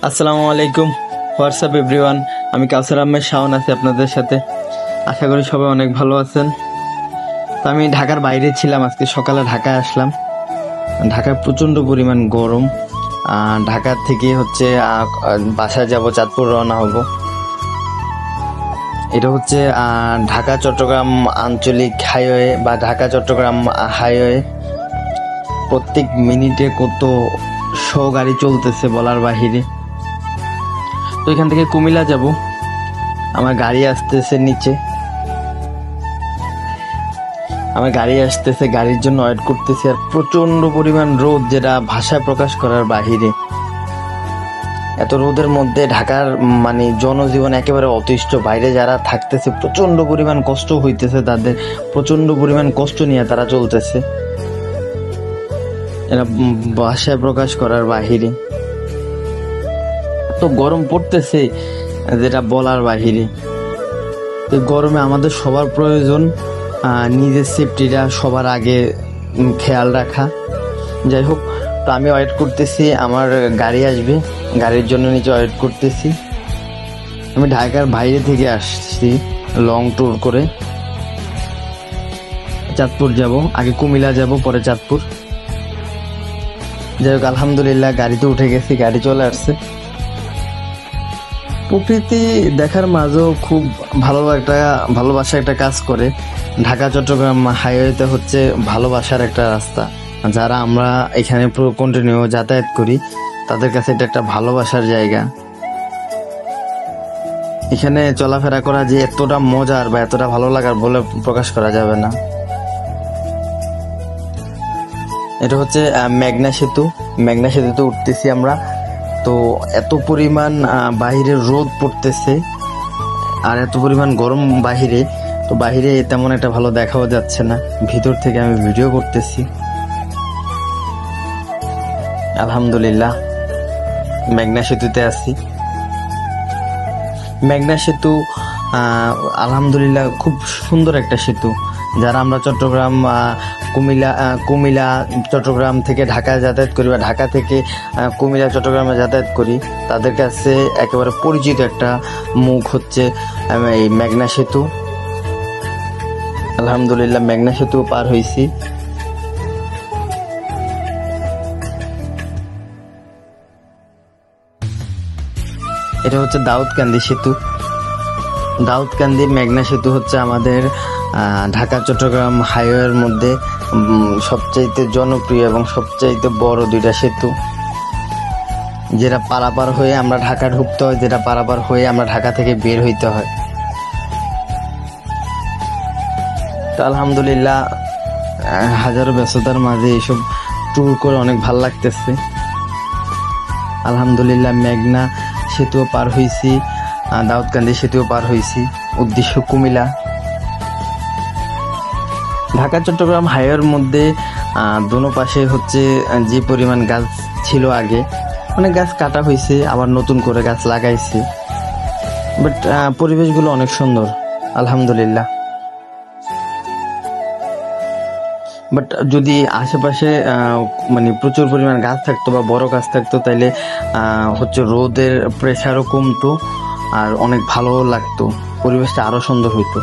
আসসালামু আলাইকুম। WhatsApp everyone, আমি কাউসার আহমেদ শাওন আছি আপনাদের সাথে। আশা করি সবাই অনেক ভালো আছেন। তো আমি ঢাকার বাইরে ছিলাম, আজকে সকালে ঢাকায় আসলাম। ঢাকায় প্রচণ্ড পরিমাণ গরম। ঢাকা থেকে বাসায় যাব, চাঁদপুর রওনা হব। এটা হচ্ছে ঢাকা চট্টগ্রাম আঞ্চলিক হাইওয়ে বা ঢাকা চট্টগ্রাম হাইওয়ে। প্রত্যেক মিনিটে কত শো গাড়ি চলতেছে বলার বাহিরে। তো এখান থেকে কুমিল্লা যাব, আমার গাড়ি আসতেছে নিচে, গাড়ির জন্য ওয়েট করতেছি। আর প্রচন্ড পরিমাণ রোদ, যেটা ভাষায় প্রকাশ করার বাহিরে। এত রোদের মধ্যে ঢাকার জনজীবন একেবারে অতিষ্ঠ। বাইরে যারা থাকতেছে প্রচন্ড পরিমাণ কষ্ট হইতেছে তাদের, প্রচন্ড পরিমাণ কষ্ট নিয়ে তারা চলতেছে, এরা ভাষায় প্রকাশ করার বাহিরে। তো গরম পড়তেছে যেটা বলার বাহিরে। তো গরমে আমাদের সবার প্রয়োজন নিজের সেফটিটা সবার আগে খেয়াল রাখা। যাই হোক, তো আমি ওয়েট করতেছি, আমার গাড়ি আসবে, গাড়ির জন্য নিচে ওয়েট করতেছি। আমি ঢাকার বাইরে থেকে আসছি লং ট্যুর করে। চাঁদপুর যাব, আগে কুমিল্লা যাব, পরে চাঁদপুর। যাই হোক, আলহামদুলিল্লাহ গাড়িতে উঠে গেছি, গাড়ি চলে আসছে। প্রকৃতি দেখার মাঝেও খুব ভালোবাসা একটা কাজ করে। ঢাকা চট্টগ্রাম হাইওয়েতে হচ্ছে ভালোবাসার একটা রাস্তা। যারা আমরা এখানে পুরো কন্টিনিউ যাতায়াত করি তাদের কাছে এটা একটা ভালোবাসার জায়গা। এখানে চলাফেরা করা যে এতটা মজার বা এতটা ভালো লাগার বলে প্রকাশ করা যাবে না। এটা হচ্ছে মেঘনা সেতুতে উঠতেছি আমরা। তো এত পরিমাণ বাহিরে রোদ পড়তেছে আর এত পরিমাণ গরম বাহিরে, তো বাহিরে তেমন একটা ভালো দেখাও যাচ্ছে না। ভিতর থেকে আমি ভিডিও করতেছি। আলহামদুলিল্লাহ মেঘনা সেতুতে আছি। মেঘনা সেতু আলহামদুলিল্লাহ খুব সুন্দর একটা সেতু। যারা আমরা চট্টগ্রাম কুমিল্লা চট্টগ্রাম থেকে ঢাকায় যাতায়াত করি বা ঢাকা থেকে কুমিল্লা চট্টগ্রামে যাতায়াত করি, তাদের কাছে একেবারে পরিচিত একটা মুখ হচ্ছে এই মেঘনা সেতু। আলহামদুলিল্লাহ মেঘনা সেতু পার হয়েছি। এটা হচ্ছে দাউদকান্দি সেতু। দাউদকান্দি মেঘনা সেতু হচ্ছে আমাদের ঢাকা চট্টগ্রাম হাইওয়ের মধ্যে সবচাইতে জনপ্রিয় এবং সবচাইতে বড় দুইটা সেতু, যেটা পারাপার হয়ে আমরা ঢাকা ঢুকতে হয়, যেটা পারাপার হয়ে আমরা ঢাকা থেকে বের হইতে হয়। তো আলহামদুলিল্লাহ হাজারো ব্যস্ততার মাঝে এইসব ট্যুর করে অনেক ভাল লাগতেছে। আলহামদুলিল্লাহ মেঘনা সেতুও পার হয়েছি, দাউদকান্দি সেতুও পার হয়েছি, উদ্দেশ্য কুমিল্লা। ঢাকা চট্টগ্রাম হাইওয়ের মধ্যে দোনো পাশে হচ্ছে যে পরিমাণ গাছ ছিল, আগে অনেক গাছ কাটা হয়েছে, আবার নতুন করে গাছ লাগাইছে। বাট পরিবেশগুলো অনেক সুন্দর আলহামদুলিল্লাহ। বাট যদি আশেপাশে প্রচুর পরিমাণ গাছ থাকতো বা বড় গাছ থাকতো, তাইলে হচ্ছে রোদের প্রেসারও কমতো আর অনেক ভালো লাগতো, পরিবেশটা আরো সুন্দর হইতো।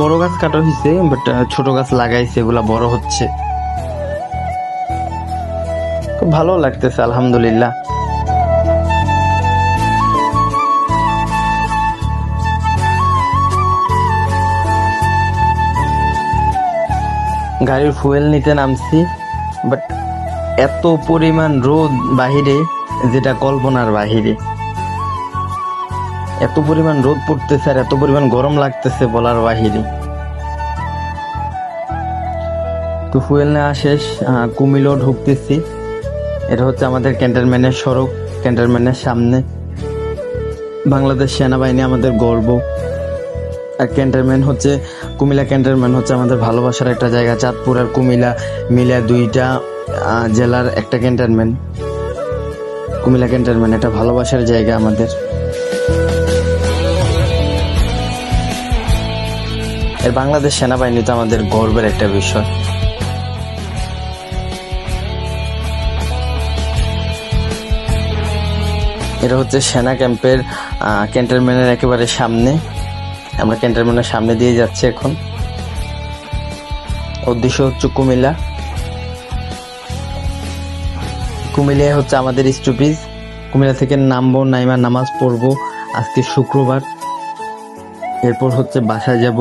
বড় গাছ কাটা হয়েছে, বাট ছোট গাছ লাগাইছে, এগুলা বড় হচ্ছে, খুব ভালো লাগতেছে আলহামদুলিল্লাহ। গাড়ির ফুয়েল নিতে নামছি, বাট এত পরিমাণ রোদ বাহিরে, যেটা কল্পনার বাহিরে। এত পরিমাণ রোদ পড়তেছে আর এত পরিমাণ গরম লাগতেছে বলার বাহিরে। তো ফুয়েল নেওয়া শেষ, কুমিল্লা ঢুকতেছি। এটা হচ্ছে আমাদের ক্যান্টনমেন্টের সড়ক, ক্যান্টনমেন্টের সামনে। বাংলাদেশ সেনাবাহিনী আমাদের গর্ব। আর কুমিল্লা ক্যান্টনমেন্ট হচ্ছে আমাদের ভালোবাসার একটা জায়গা। চাঁদপুর আর কুমিল্লা মিলে দুইটা জেলার একটা ক্যান্টনমেন্ট। কুমিল্লা ক্যান্টনমেন্ট একটা ভালোবাসার জায়গা আমাদের। এর বাংলাদেশ সেনাবাহিনী তো আমাদের গর্বের একটা বিষয়। এটা হচ্ছে সেনা ক্যাম্পের ক্যান্টনমেন্টের একেবারে সামনে। আমরা ক্যান্টনমেন্টের সামনে দিয়ে যাচ্ছি এখন। উদ্দেশ্য হচ্ছে কুমিল্লা। কুমিল্লায় হচ্ছে আমাদের স্টপেজ। কুমিল্লা থেকে নামবো, নাইমা নামাজ পড়বো। আজকে শুক্রবার। এরপর হচ্ছে বাসায় যাব।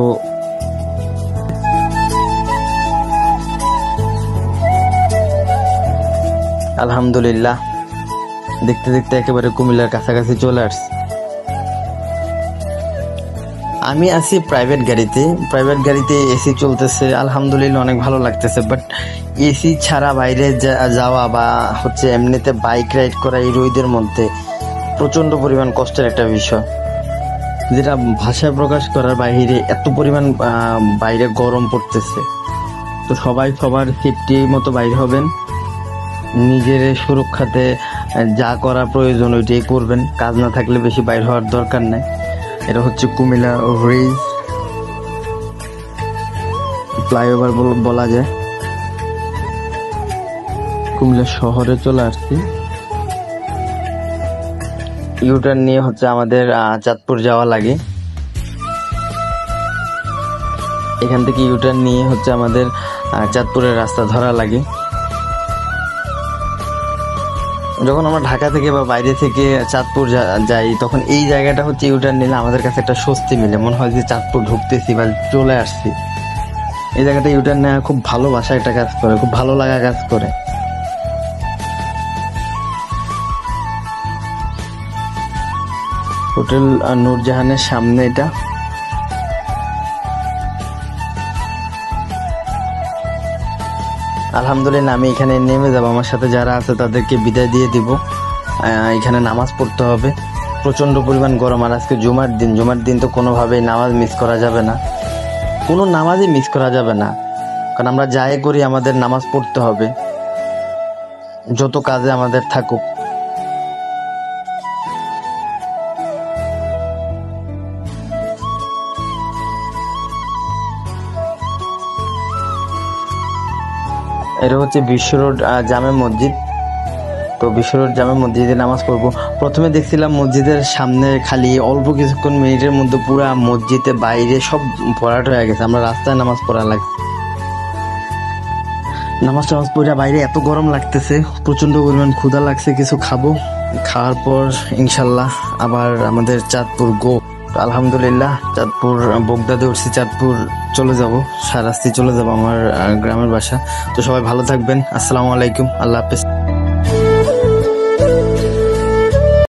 আলহামদুলিল্লাহ, দেখতে দেখতে একেবারে কুমিল্লার কাছাকাছি চলে আসছি। আমি আছি প্রাইভেট গাড়িতে এসি চলতেছে, আলহামদুলিল্লাহ অনেক ভালো লাগতেছে। বাট এসি ছাড়া বাইরে যাওয়া বা হচ্ছে এমনিতে বাইক রাইড করা এই রোদের মধ্যে প্রচন্ড পরিমাণ কষ্টের একটা বিষয়, যেটা ভাষায় প্রকাশ করার বাইরে। এত পরিমাণ বাইরে গরম পড়তেছে। তো সবাই সবার সেফটি মতো বাইরে হবেন, নিজের সুরক্ষাতে যা করা প্রয়োজন ওইটাই করবেন। কাজ না থাকলে বেশি বাইর হওয়ার দরকার নাই। এটা হচ্ছে কুমিল্লা ব্রিজ, ফ্লাইওভার বলা যায়। কুমিল্লা শহরে চলে আসছি। ইউটার্ন নিয়ে হচ্ছে আমাদের চাঁদপুর যাওয়া লাগে। এখান থেকে ইউটার্ন নিয়ে হচ্ছে আমাদের চাঁদপুরের রাস্তা ধরা লাগে। যখন আমরা ঢাকা থেকে বা বাইরে থেকে চাঁদপুর যাই, তখন এই জায়গাটা হচ্ছে ইউটার্ন নিলে আমাদের কাছে একটা স্বস্তি মিলে, মনে হয় যে চাঁদপুর ঢুকতেছি বা চলে আসছি। এই জায়গাটা ইউটার্ন নেওয়া খুব ভালোবাসা একটা কাজ করে, খুব ভালো লাগা কাজ করে। হোটেল নূরজাহানের সামনে এটা। আলহামদুলিল্লাহ, আমি এখানে নেমে যাবো। আমার সাথে যারা আছে তাদেরকে বিদায় দিয়ে দিব। এখানে নামাজ পড়তে হবে, প্রচন্ড পরিমাণ গরম। আর আজকে জুমার দিন তো কোনোভাবেই নামাজ মিস করা যাবে না, কোনো নামাজই মিস করা যাবে না। কারণ আমরা যাই করি আমাদের নামাজ পড়তে হবে, যত কাজে আমাদের থাকুক। এটা হচ্ছে বিশ্ব রোড জামে মসজিদ। তো বিশ্ব রোড জামে মসজিদে নামাজ পড়বো। প্রথমে দেখছিলাম মসজিদের সামনে খালি অল্প কিছুক্ষণ মিনিটের মধ্যে পুরা মসজিদে বাইরে সব ভরাট হয়ে গেছে। আমরা রাস্তায় নামাজ পড়া লাগছে। নামাজ পড়া বাইরে এত গরম লাগতেছে, প্রচন্ড পরিমাণ ক্ষুধা লাগছে। কিছু খাবো, খাওয়ার পর ইনশাল্লাহ আবার আমাদের চাঁদপুর আলহামদুলিল্লাহ চাঁদপুর বগদাদে উঠছি। চাঁদপুর চলে যাব, সারাস্তি চলে যাব আমার গ্রামের বাসা। তো সবাই ভালো থাকবেন। আসসালামু আলাইকুম, আল্লাহ হাফেজ।